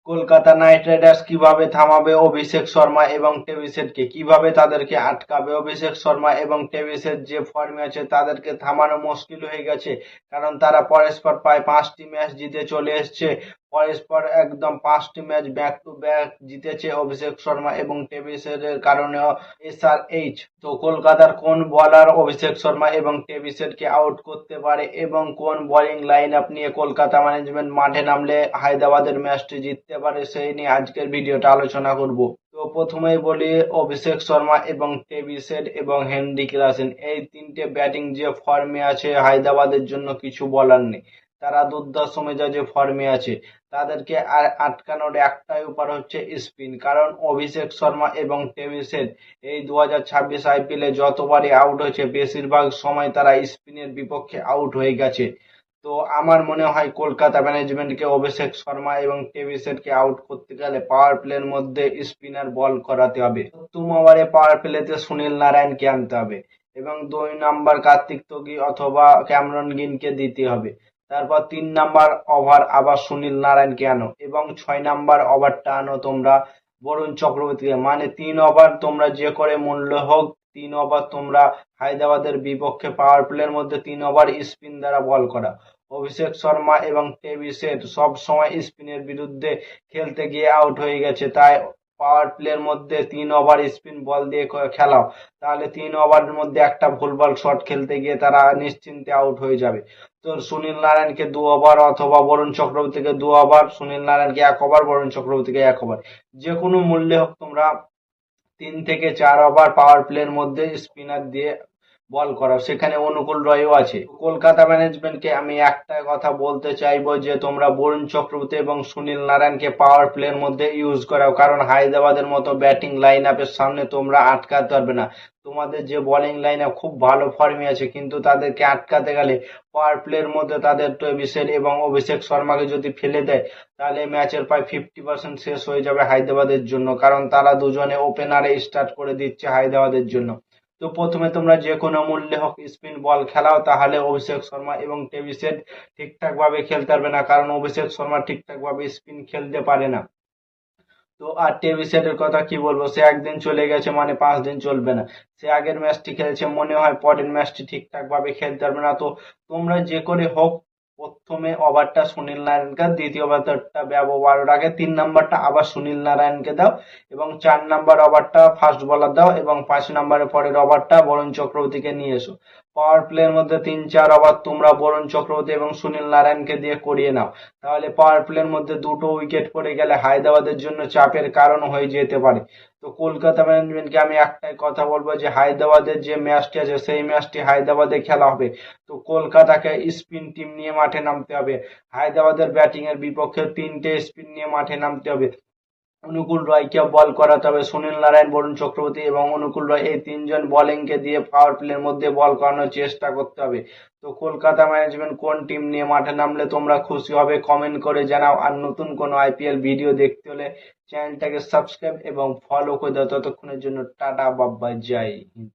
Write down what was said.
Kolkata night Riders কিভাবে থামাবে অভিষেক শর্মা এবং টেভিসেটকে, কিভাবে তাদেরকে আটকাবে? অভিষেক শর্মা এবং টেভিসেট যে ফর্মে আছে তাদেরকে থামানো মুশকিল হয়ে গেছে, কারণ তারা পরস্পর প্রায় 5টি ম্যাচ জিতে চলে এসছে। পরস্পর একদম 5টি ম্যাচ ব্যাক টু ব্যাক জিতেছে অভিষেক শর্মা এবং টেভিসেটের কারণে SRH। তো কলকাতার কোন বোলার অভিষেক শর্মা এবং টেভিসেটকে আউট করতে পারে এবং কোন বোলিং লাইন আপ নিয়ে কলকাতা ম্যানেজমেন্ট মাঠে নামলে হায়দ্রাবাদের ম্যাচটি জিততে পারে, সেই নিয়ে আজকের ভিডিওটা আলোচনা করব। তো প্রথমেই বলি, অভিষেক শর্মা এবং টেভিসেট এবং হেনরিক ক্লাসেন এই তিনটে ব্যাটিং যে ফর্মে আছে হায়দ্রাবাদের জন্য কিছু বলার নেই। তারা দুর্ধর্ষ মেজাজে ফর্মে আছে। তাদেরকে আর আটকানোর একটাই উপায় হচ্ছে স্পিন, কারণ অভিষেক শর্মা এবং টেভিসেট এই 2026 IPL-এ যতবারই আউট হয়েছে বেশিরভাগ সময় তারা স্পিনের বিপক্ষে আউট হয়ে গেছে। তো আমার মনে হয় কলকাতা ম্যানেজমেন্টকে অভিষেক শর্মা এবং টেভিসেটকে আউট করতে গেলে পাওয়ার প্লের মধ্যে স্পিনার বল করাতে হবে। প্রথম ওভারে পাওয়ার প্লেতে সুনীল নারায়ণকে আনতে হবে এবং 2 নম্বর কার্তিক ত্যাগী অথবা ক্যামেরন গ্রিনকে দিতে হবে। তারপর 3 নম্বর ওভার আবার সুনীল নারায়ণকে আনো এবং 6 নম্বর ওভারটা আনো তোমরা বরুণ চক্রবর্তীকে। মানে 3 ওভার তোমরা যে করে মূল্য হোক, 3 ওভার তোমরা হায়দ্রাবাদের বিপক্ষে পাওয়ার প্লের মধ্যে 3 ওভার স্পিন দ্বারা বল করা। অভিষেক শর্মা এবং টেভিসেট সব সময় স্পিনের বিরুদ্ধে খেলতে গিয়ে আউট হয়ে গেছে, তাই পাওয়ার প্লের মধ্যে 3 ওভার স্পিন বল দিয়ে খেলাও, তাহলে 3 ওভারের মধ্যে একটা ভুলভাল শট খেলতে গিয়ে তারা নিশ্চিন্তে আউট হয়ে যাবে। তো সুনীল নারায়ণকে 2 ওভার অথবা বরুণ চক্রবর্তীকে 2 ওভার, সুনীল নারায়ণকে 1 ওভার, বরুণ চক্রবর্তীকে 1 ওভার, যে কোনো মূল্যে হোক তোমরা 3 থেকে 4 ওভার পাওয়ার প্লের মধ্যে স্পিনার দিয়ে বল করাও। সেখানে অনুকূল রয়ও আছে। কলকাতা ম্যানেজমেন্টকে আমি একটা কথা বলতে চাইবো যে তোমরা বরুণ চক্রবর্তী এবং সুনীল নারায়ণকে পাওয়ার প্লের মধ্যে ইউজ করাও, কারণ হায়দ্রাবাদের মতো ব্যাটিং লাইন আপের সামনে তোমরা আটকাতে পারবে না। তোমাদের যে বোলিং লাইন আপ খুব ভালো ফর্মে আছে, কিন্তু তাদেরকে আটকাতে গেলে পাওয়ার প্লের মধ্যে তাদের টেভিসেট এবং অভিষেক শর্মাকে যদি ফেলে দেয়, তাহলে ম্যাচের প্রায় 50% শেষ হয়ে যাবে হায়দ্রাবাদের জন্য, কারণ তারা দুজনে ওপেনারে স্টার্ট করে দিচ্ছে হায়দ্রাবাদের জন্য। তো প্রথমে তোমরা যে কোনো মূল্যে হোক স্পিন বল খেলাও, তাহলে অভিষেক শর্মা এবং টেভিসেট ঠিকঠাক ভাবে খেলতে পারবে না, কারণ অভিষেক শর্মা ঠিকঠাক ভাবে স্পিন খেলতে পারে না। তো আর টেভিসেটের কথা কি বলবো, সে একদিন চলে গেছে মানে 5 দিন চলবে না। সে আগের ম্যাচটি খেলেছে, মনে হয় পরের ম্যাচটি ঠিকঠাক ভাবে খেলতে পারবে না। তো তোমরা যে করে হোক প্রথমে ওভারটা সুনীল নারায়ণকে, দ্বিতীয় ওভারটা ব্যবহারের আগে 3 নম্বরটা আবার সুনীল নারায়ণকে দাও এবং 4 নম্বর ওভারটা ফাস্ট বোলার দাও এবং 5 নম্বরের পরের ওভারটা বরুণ চক্রবর্তীকে নিয়ে এসো। পাওয়ার প্লের মধ্যে 3-4 ওভার তোমরা বরুণ চক্রবর্তী এবং সুনীল নারায়ণকে দিয়ে করিয়ে নাও, তাহলে পাওয়ার প্লের মধ্যে 2টো উইকেট পড়ে গেলে হায়দ্রাবাদের জন্য চাপের কারণ হয়ে যেতে পারে। তো কলকাতা ম্যানেজমেন্টকে আমি একটাই কথা বলবো যে হায়দ্রাবাদের যে ম্যাচটি আছে সেই ম্যাচটি হায়দ্রাবাদে খেলা হবে। তো কলকাতাকে স্পিন টিম নিয়ে মাঠে নামতে হবে। হায়দ্রাবাদের ব্যাটিং এর বিপক্ষে 3টে স্পিন নিয়ে মাঠে নামতে হবে। অনুকূল রয়কে বল করাতে হবে, সুনীল নারায়ণ, বরুণ চক্রবর্তী এবং অনুকূল রয় এই তিনজন বোলিংকে দিয়ে পাওয়ার প্লের মধ্যে বল করানোর চেষ্টা করতে হবে। তো কলকাতা ম্যানেজমেন্ট কোন টিম নিয়ে মাঠে নামলে তোমরা খুশি হবে কমেন্ট করে জানাও। আর নতুন কোনো IPL ভিডিও দেখতে হলে চ্যানেলটাকে সাবস্ক্রাইব এবং ফলো করে দাও। ততক্ষণের জন্য টাটা, বাই বাই, জয় হিন্দ।